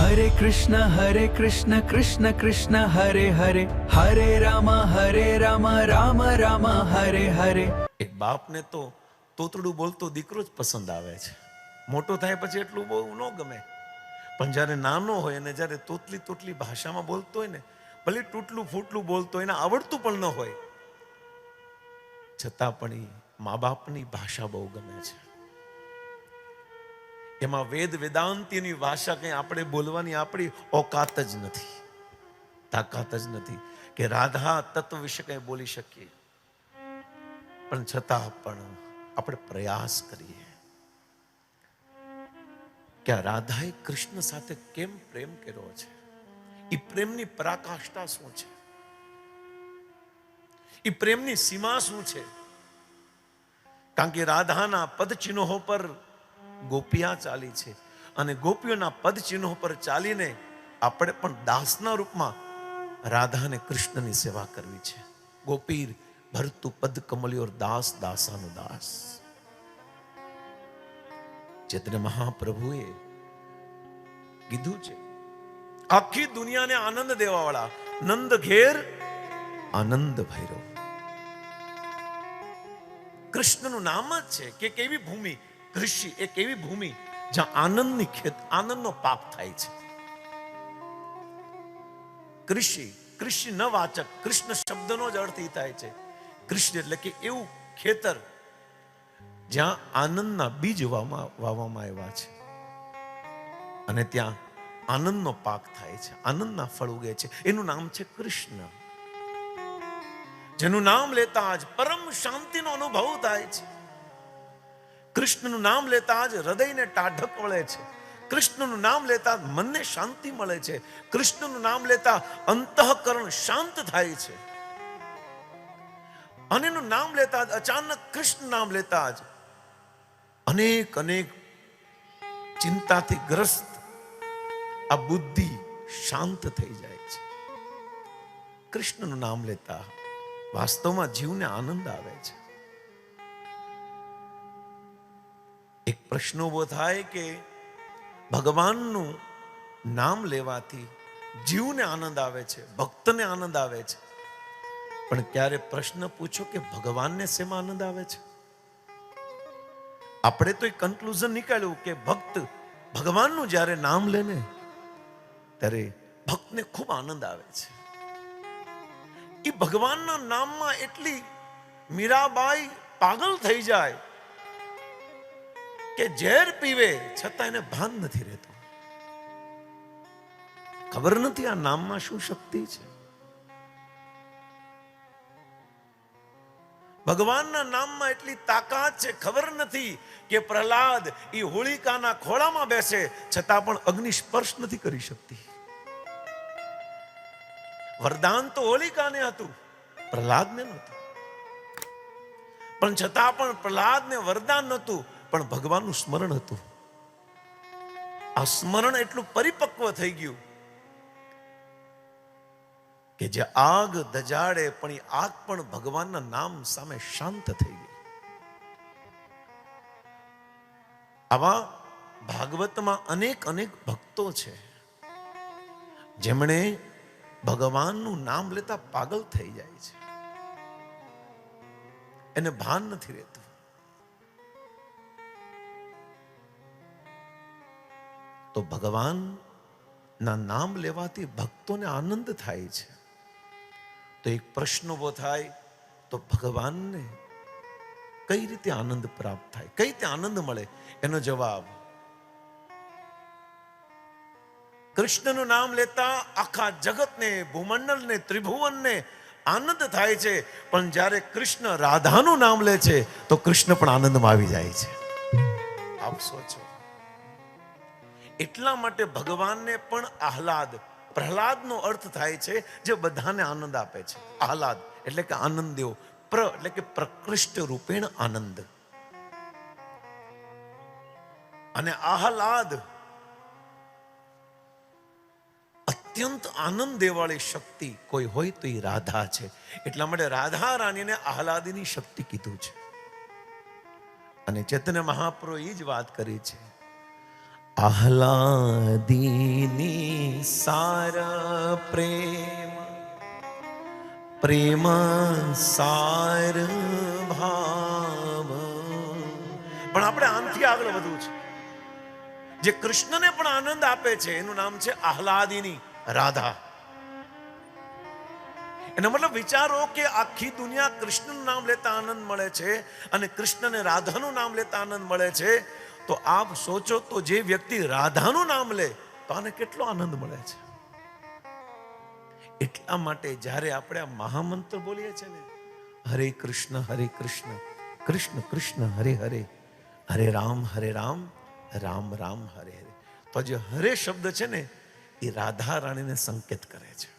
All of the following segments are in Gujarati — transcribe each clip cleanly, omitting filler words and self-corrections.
હરે કૃષ્ણ કૃષ્ણ કૃષ્ણ હરે હરે હરે રામ રામ રામ હરે હરે. એક બાપને તો તોતડું બોલતો દીકરો જ પસંદ આવે છે. મોટો થાય પછી એટલું બહુ ન ગમે, પણ જ્યારે નાનો હોય અને જ્યારે તોતલી ભાષામાં બોલતો હોય ને, ભલે તૂટલું ફૂટલું બોલતો હોય, એને આવડતું પણ ન હોય, છતાં પણ એ મા બાપની ભાષા બહુ ગમે છે. એમાં વેદ વેદાંતિની ભાષા કંઈ આપણે બોલવાની આપણી ઓકાત જ નથી, તાકાત જ નથી કે રાધા તત્વ વિશે કંઈ બોલી શકીએ. પણ છતાં પણ આપણે પ્રયાસ કરીએ કે આ રાધાએ કૃષ્ણ સાથે કેમ પ્રેમ કર્યો છે, એ પ્રેમની પરાકાષ્ઠા શું છે, એ પ્રેમની સીમા શું છે. કારણ કે રાધાના પદચિહ્નો પર ગોપિયા ચાલી છે, અને ગોપીઓના પદચિહ્નો પર ચાલીને આપણે પણ દાસના રૂપમાં રાધાને કૃષ્ણની સેવા કરવી છે. ગોપીર ભરતું પદ કમલ્યોર દાસ દાસાનો દાસ. ચૈતન્ય મહાપ્રભુએ કીધું છે, આખી દુનિયાને આનંદ દેવા વાળા નંદ ઘેર આનંદ ભૈરો. કૃષ્ણનું નામ જ છે કે કેવી ભૂમિ, કૃષિ એક એવી ભૂમિ જ્યાં આનંદની ખેત, આનંદનો પાક થાય છે. કૃષિ, કૃષિ ન વાચક, કૃષ્ણ શબ્દનો જ અર્થ એ થાય છે. કૃષ્ણ એટલે કે એવું ખેતર જ્યાં આનંદના બીજ વાવવામાં આવ્યા છે, અને ત્યાં આનંદનો પાક થાય છે, આનંદના ફળ ઉગે છે. એનું નામ છે કૃષ્ણ. જેનું નામ લેતા જ પરમ શાંતિનો અનુભવ થાય છે. કૃષ્ણનું નામ લેતા જ હૃદયને ટાઢક વળે છે. કૃષ્ણનું નામ લેતા મનને શાંતિ મળે છે. કૃષ્ણનું નામ લેતા અંતઃકરણ શાંત થાય છે. અને એનું નામ લેતા જ અચાનક કૃષ્ણ નામ લેતા જ અનેક ચિંતાથી ગ્રસ્ત આ બુદ્ધિ શાંત થઈ જાય છે. કૃષ્ણનું નામ લેતા વાસ્તવમાં જીવને આનંદ આવે છે. એક પ્રશ્ન ઉભો થાય કે ભગવાનનું નામ લેવાથી જીવને આનંદ આવે છે, ભક્તને આનંદ આવે છે, પણ ક્યારે પ્રશ્ન પૂછો કે ભગવાનને શેમાં આનંદ આવે છે? આપણે તો એક કન્ક્લુઝન નીકાળ્યું કે ભક્ત ભગવાનનું જ્યારે નામ લે ને ત્યારે ભક્તને ખૂબ આનંદ આવે છે. એ ભગવાનના નામમાં એટલી મીરાબાઈ પાગલ થઈ જાય કે ઝેર પીવે છતાં એને ભાન નથી રહેતું. ખબર નથી આ નામમાં શું શક્તિ છે. ભગવાનના નામમાં એટલી તાકાત છે, ખબર નથી કે પ્રહલાદ એ હોળિકાના ખોળામાં બેસે છતાં પણ અગ્નિ સ્પર્શ નથી કરી શકતી. વરદાન તો હોલિકાને હતું, પ્રહલાદને નહોતું. પણ છતાં પણ પ્રહલાદને વરદાન નહોતું, પણ ભગવાનનું સ્મરણ હતું. આ સ્મરણ એટલું પરિપક્વ થઈ ગયું કે જે આગ દજાડે પણ એ આગ પણ ભગવાનના નામ સામે શાંત થઈ ગઈ. આવા ભાગવતમાં અનેક ભક્તો છે જેમણે ભગવાનનું નામ લેતા પાગલ થઈ જાય છે, એને ભાન નથી રહેતું. તો ભગવાનના નામ લેવાથી ભક્તોને આનંદ થાય છે. તો એક પ્રશ્ન ઉભો થાય, તો ભગવાનને કઈ રીતે આનંદ પ્રાપ્ત થાય, કઈ રીતે આનંદ મળે? એનો જવાબ, કૃષ્ણનું નામ લેતા આખા જગતને, ભૂમંડળને, ત્રિભુવનને આનંદ થાય છે, પણ જ્યારે કૃષ્ણ રાધાનું નામ લે છે તો કૃષ્ણ પણ આનંદમાં આવી જાય છે. આપ સોચો. એટલા માટે ભગવાનને પણ આહલાદ, પ્રહલાદનો અર્થ થાય છે જે બધાને આનંદ આપે છે. આહલાદ એટલે કે આનંદ દેવો, એટલે કે પ્રકૃષ્ટ રૂપેણ આનંદ. અને આહલાદ અત્યંત આનંદ દેવાળી શક્તિ કોઈ હોય તો એ રાધા છે. એટલા માટે રાધા રાણીને આહલાદની શક્તિ કીધું છે. અને ચૈતન્ય મહાપ્રભુ એ જ વાત કરી છે, આહલાદીની સાર પ્રેમ, પ્રેમ સાર ભાવ. પણ આપણે આમથી આગળ વધવું છે. જે કૃષ્ણને પણ આનંદ આપે છે એનું નામ છે આહલાદીની રાધા. એનો મતલબ વિચારો કે આખી દુનિયા કૃષ્ણનું નામ લેતા આનંદ મળે છે અને કૃષ્ણને રાધાનું નામ લેતા આનંદ મળે છે, તો આપ સોચો તો જે વ્યક્તિ રાધાનું નામ લે તો આને કેટલો આનંદ મળે છે. એટલા માટે જ્યારે આપણે આ મહામંત્ર બોલીએ છીએ ને, હરે કૃષ્ણ કૃષ્ણ કૃષ્ણ હરે હરે, હરે રામ રામ રામ હરે હરે, તો જે હરે શબ્દ છે ને એ રાધા રાણીને સંકેત કરે છે.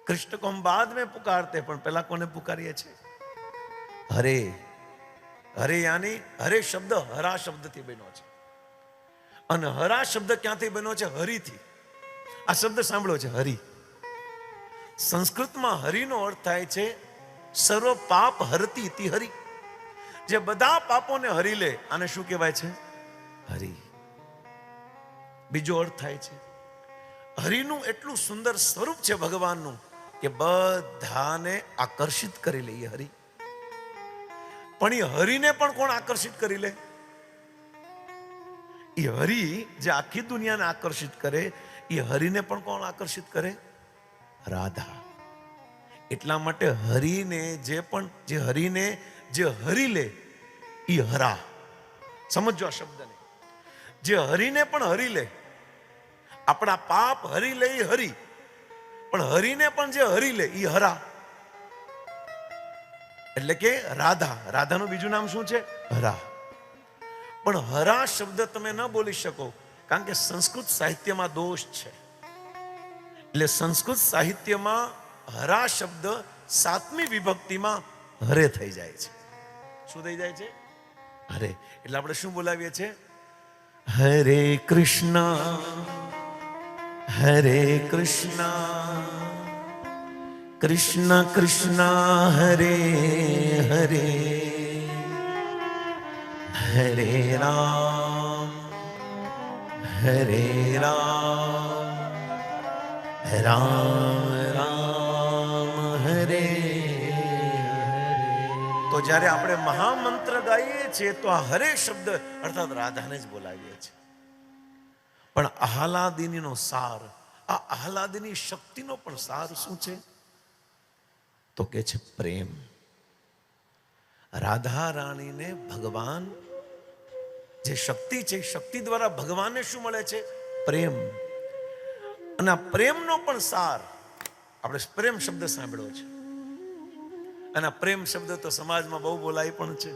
कृष्ण को हम बाद में पुकारते हैं, પણ પહેલા કોને પુકારીએ છીએ? હરે. હરે યાની હરે શબ્દ હરા શબ્દથી બન્યો છે. અને હરા શબ્દ ક્યાંથી બન્યો છે? હરિથી. આ શબ્દ સાંભળો છે, હરિ. સંસ્કૃતમાં હરિનો અર્થ થાય છે સર્વ પાપ હરતી ઇતિ હરિ. જે બધા પાપોને હરી લે આને શું કહેવાય છે? હરિ. બીજો અર્થ થાય છે હરિનું એટલું સુંદર સ્વરૂપ છે ભગવાનનું કે બધાને આકર્ષિત કરી લે હરિ. પણ એ હરિને પણ કોણ આકર્ષિત કરી લે? એ હરિ જે આખી દુનિયાને આકર્ષિત કરે, એ હરિને પણ કોણ આકર્ષિત કરે? રાધા. એટલા માટે હરિને જે હરી લે એ હરા. સમજો આ શબ્દને. જે હરિને પણ હરી લે, આપણા પાપ હરી લે એ હરી, પણ હરીને પણ જે હરી લે એ હરા, એટલે કે રાધા. રાધાનું બીજું નામ શું છે? હરા. પણ હરા શબ્દ તમે ન બોલી શકો, કારણ કે સંસ્કૃત સાહિત્યમાં દોષ છે. એટલે સંસ્કૃત સાહિત્યમાં હરા શબ્દ 7મી વિભક્તિમાં હરે થઈ જાય છે. શું થઈ જાય છે? હરે. એટલે આપણે શું બોલાવીએ છીએ? હરે કૃષ્ણ કૃષ્ણ કૃષ્ણ હરે હરે, હરે રામ રામ રામ હરે હરે. તો જ્યારે આપણે મહામંત્ર ગાઈએ છીએ તો આ હરે શબ્દ અર્થાત રાધાને જ બોલાવીએ છીએ. પણ આહલાદિનીનો સાર, આ આહલાદિની શક્તિનો પણ સાર શું છે? તો કે છે પ્રેમ. રાધા રાણીને ભગવાન જે શક્તિ છે, શક્તિ દ્વારા ભગવાનને શું મળે છે? પ્રેમ. અને આ પ્રેમનો પણ સાર, આપણે પ્રેમ શબ્દ સાંભળ્યો છે, અને આ પ્રેમ શબ્દ તો સમાજમાં બહુ બોલાય પણ છે.